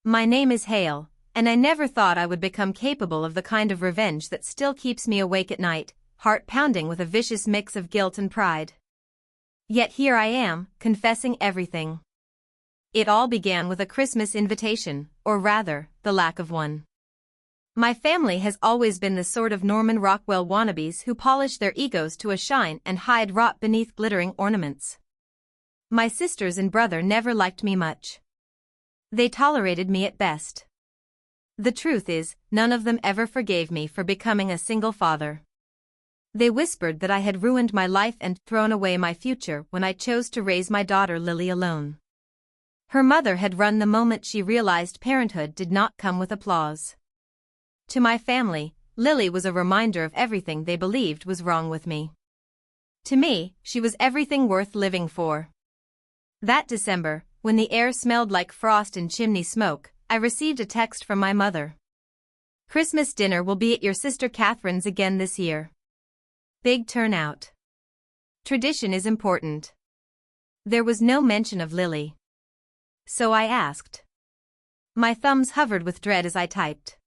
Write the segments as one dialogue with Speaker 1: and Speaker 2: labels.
Speaker 1: My name is Hale, and I never thought I would become capable of the kind of revenge that still keeps me awake at night, heart pounding with a vicious mix of guilt and pride. Yet here I am, confessing everything. It all began with a Christmas invitation, or rather, the lack of one. My family has always been the sort of Norman Rockwell wannabes who polish their egos to a shine and hide rot beneath glittering ornaments. My sisters and brother never liked me much. They tolerated me at best. The truth is, none of them ever forgave me for becoming a single father. They whispered that I had ruined my life and thrown away my future when I chose to raise my daughter Lily alone. Her mother had run the moment she realized parenthood did not come with applause. To my family, Lily was a reminder of everything they believed was wrong with me. To me, she was everything worth living for. That December, when the air smelled like frost and chimney smoke, I received a text from my mother. "Christmas dinner will be at your sister Catherine's again this year. Big turnout. Tradition is important." There was no mention of Lily. So I asked. My thumbs hovered with dread as I typed.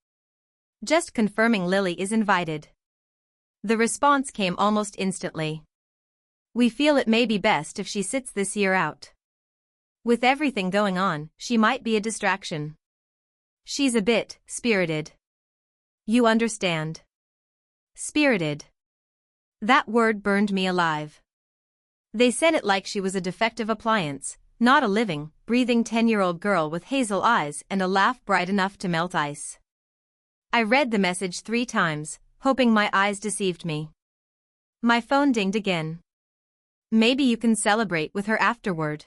Speaker 1: "Just confirming Lily is invited." The response came almost instantly. "We feel it may be best if she sits this year out. With everything going on, she might be a distraction. She's a bit spirited. You understand?" Spirited. That word burned me alive. They said it like she was a defective appliance, not a living, breathing 10-year-old girl with hazel eyes and a laugh bright enough to melt ice. I read the message 3 times, hoping my eyes deceived me. My phone dinged again. "Maybe you can celebrate with her afterward.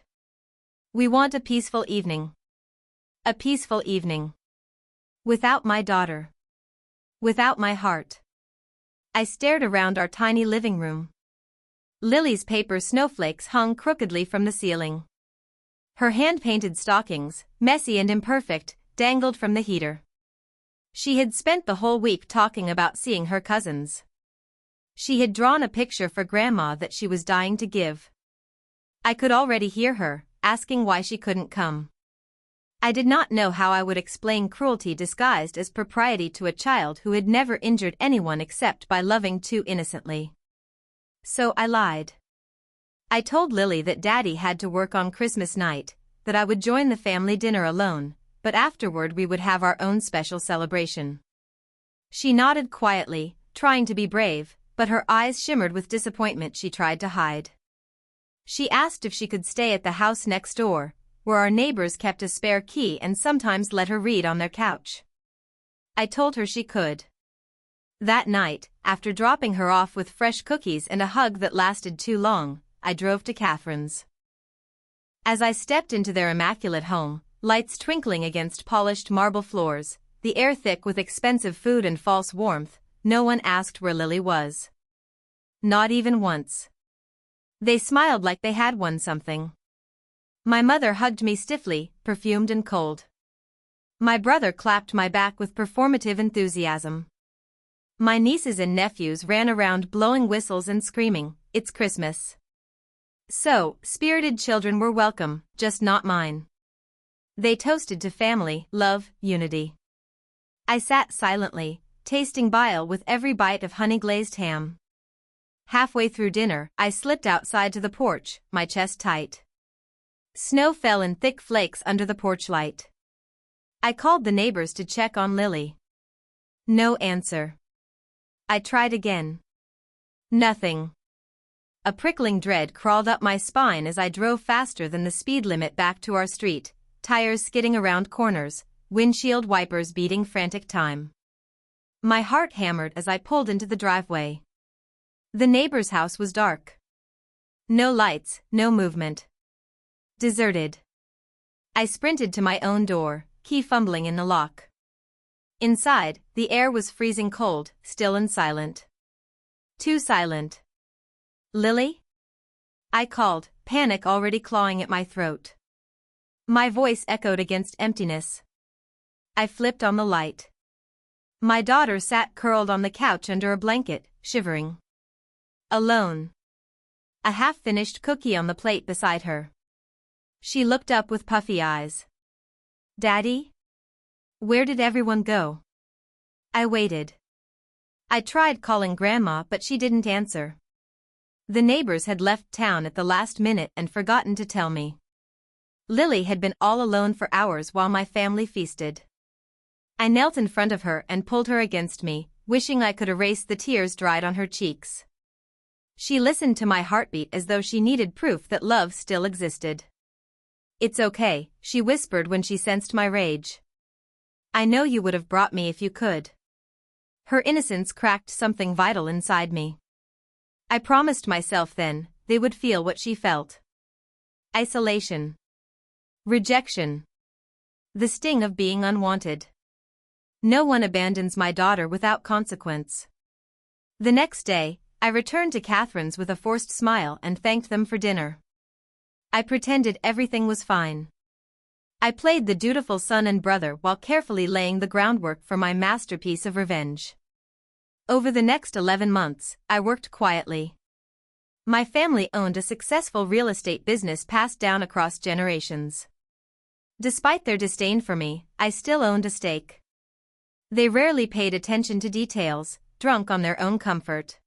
Speaker 1: We want a peaceful evening." A peaceful evening. Without my daughter. Without my heart. I stared around our tiny living room. Lily's paper snowflakes hung crookedly from the ceiling. Her hand-painted stockings, messy and imperfect, dangled from the heater. She had spent the whole week talking about seeing her cousins. She had drawn a picture for Grandma that she was dying to give. I could already hear her, asking why she couldn't come. I did not know how I would explain cruelty disguised as propriety to a child who had never injured anyone except by loving too innocently. So I lied. I told Lily that Daddy had to work on Christmas night, that I would join the family dinner alone, but afterward we would have our own special celebration. She nodded quietly, trying to be brave, but her eyes shimmered with disappointment she tried to hide. She asked if she could stay at the house next door, where our neighbors kept a spare key and sometimes let her read on their couch. I told her she could. That night, after dropping her off with fresh cookies and a hug that lasted too long, I drove to Catherine's. As I stepped into their immaculate home, lights twinkling against polished marble floors, the air thick with expensive food and false warmth, no one asked where Lily was. Not even once. They smiled like they had won something. My mother hugged me stiffly, perfumed and cold. My brother clapped my back with performative enthusiasm. My nieces and nephews ran around blowing whistles and screaming, "It's Christmas." So, spirited children were welcome, just not mine. They toasted to family, love, unity. I sat silently, tasting bile with every bite of honey-glazed ham. Halfway through dinner, I slipped outside to the porch, my chest tight. Snow fell in thick flakes under the porch light. I called the neighbors to check on Lily. No answer. I tried again. Nothing. A prickling dread crawled up my spine as I drove faster than the speed limit back to our street, tires skidding around corners, windshield wipers beating frantic time. My heart hammered as I pulled into the driveway. The neighbor's house was dark. No lights, no movement. Deserted. I sprinted to my own door, key fumbling in the lock. Inside, the air was freezing cold, still and silent. Too silent. "Lily?" I called, panic already clawing at my throat. My voice echoed against emptiness. I flipped on the light. My daughter sat curled on the couch under a blanket, shivering. Alone. A half-finished cookie on the plate beside her. She looked up with puffy eyes. "Daddy?" Where did everyone go? I waited. I tried calling Grandma, but she didn't answer. The neighbors had left town at the last minute and forgotten to tell me. Lily had been all alone for hours while my family feasted. I knelt in front of her and pulled her against me, wishing I could erase the tears dried on her cheeks. She listened to my heartbeat as though she needed proof that love still existed. "It's okay," she whispered when she sensed my rage. "I know you would have brought me if you could." Her innocence cracked something vital inside me. I promised myself then, they would feel what she felt. Isolation. Rejection. The sting of being unwanted. No one abandons my daughter without consequence. The next day, I returned to Catherine's with a forced smile and thanked them for dinner. I pretended everything was fine. I played the dutiful son and brother while carefully laying the groundwork for my masterpiece of revenge. Over the next 11 months, I worked quietly. My family owned a successful real estate business passed down across generations. Despite their disdain for me, I still owned a stake. They rarely paid attention to details, drunk on their own comfort.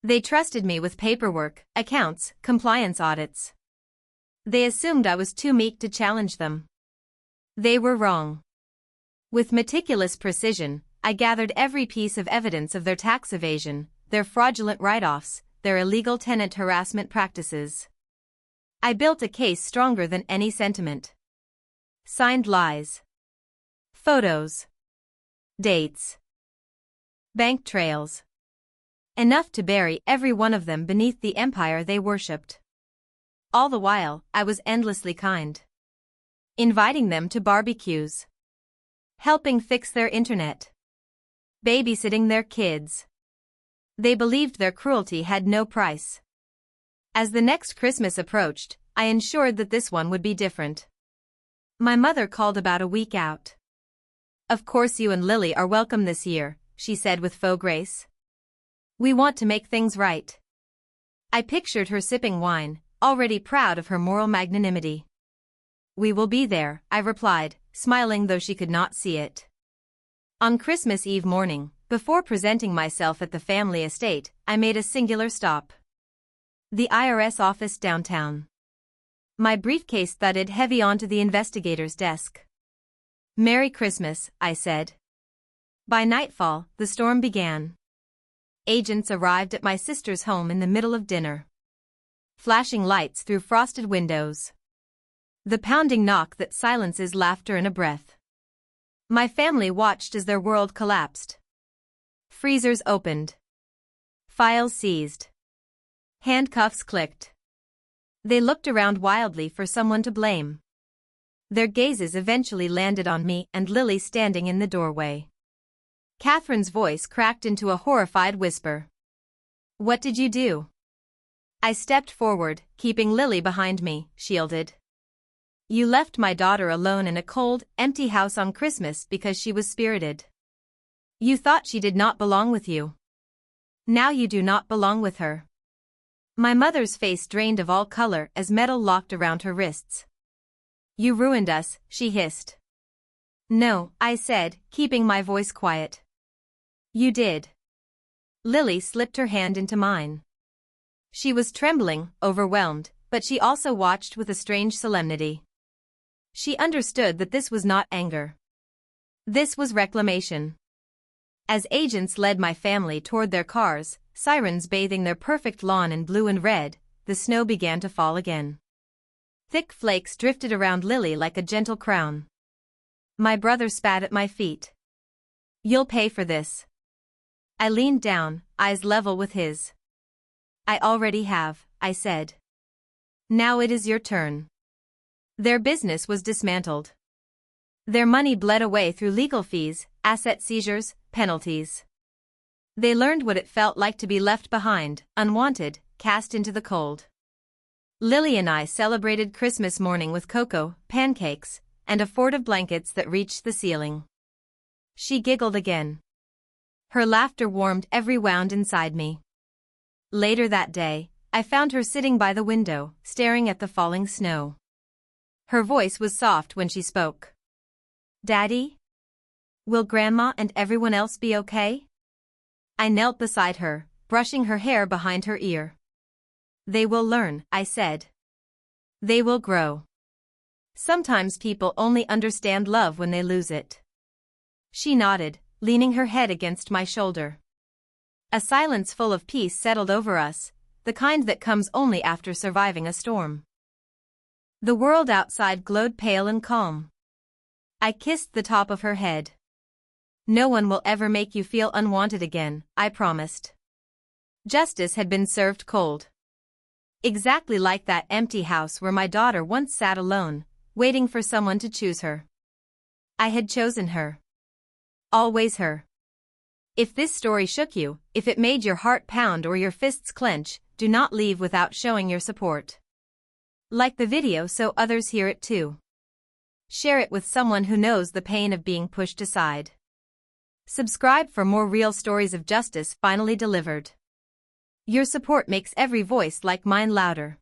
Speaker 1: They trusted me with paperwork, accounts, compliance audits. They assumed I was too meek to challenge them. They were wrong. With meticulous precision, I gathered every piece of evidence of their tax evasion, their fraudulent write-offs, their illegal tenant harassment practices. I built a case stronger than any sentiment. Signed lies. Photos. Dates. Bank trails. Enough to bury every one of them beneath the empire they worshipped. All the while, I was endlessly kind. Inviting them to barbecues. Helping fix their internet. Babysitting their kids. They believed their cruelty had no price. As the next Christmas approached, I ensured that this one would be different. My mother called about a week out. "Of course you and Lily are welcome this year," she said with faux grace. "We want to make things right." I pictured her sipping wine, already proud of her moral magnanimity. "We will be there," I replied, smiling though she could not see it. On Christmas Eve morning, before presenting myself at the family estate, I made a singular stop. The IRS office downtown. My briefcase thudded heavy onto the investigator's desk. "Merry Christmas," I said. By nightfall, the storm began. Agents arrived at my sister's home in the middle of dinner. Flashing lights through frosted windows. The pounding knock that silences laughter in a breath. My family watched as their world collapsed. Freezers opened. Files seized. Handcuffs clicked. They looked around wildly for someone to blame. Their gazes eventually landed on me and Lily standing in the doorway. Catherine's voice cracked into a horrified whisper. "What did you do?" I stepped forward, keeping Lily behind me, shielded. "You left my daughter alone in a cold, empty house on Christmas because she was spirited. You thought she did not belong with you. Now you do not belong with her." My mother's face drained of all color as metal locked around her wrists. "You ruined us," she hissed. "No," I said, keeping my voice quiet. "You did." Lily slipped her hand into mine. She was trembling, overwhelmed, but she also watched with a strange solemnity. She understood that this was not anger. This was reclamation. As agents led my family toward their cars, sirens bathing their perfect lawn in blue and red, the snow began to fall again. Thick flakes drifted around Lily like a gentle crown. My brother spat at my feet. "You'll pay for this." I leaned down, eyes level with his. "I already have," I said. "Now it is your turn." Their business was dismantled. Their money bled away through legal fees, asset seizures, penalties. They learned what it felt like to be left behind, unwanted, cast into the cold. Lily and I celebrated Christmas morning with cocoa, pancakes, and a fort of blankets that reached the ceiling. She giggled again. Her laughter warmed every wound inside me. Later that day, I found her sitting by the window, staring at the falling snow. Her voice was soft when she spoke. "Daddy?" Will Grandma and everyone else be okay? I knelt beside her, brushing her hair behind her ear. They will learn, I said. They will grow. Sometimes people only understand love when they lose it. She nodded, leaning her head against my shoulder. A silence full of peace settled over us, the kind that comes only after surviving a storm. The world outside glowed pale and calm. I kissed the top of her head. No one will ever make you feel unwanted again, I promised. Justice had been served cold. Exactly like that empty house where my daughter once sat alone, waiting for someone to choose her. I had chosen her. Always her. If this story shook you, if it made your heart pound or your fists clench, do not leave without showing your support. Like the video so others hear it too. Share it with someone who knows the pain of being pushed aside. Subscribe for more real stories of justice finally delivered. Your support makes every voice like mine louder.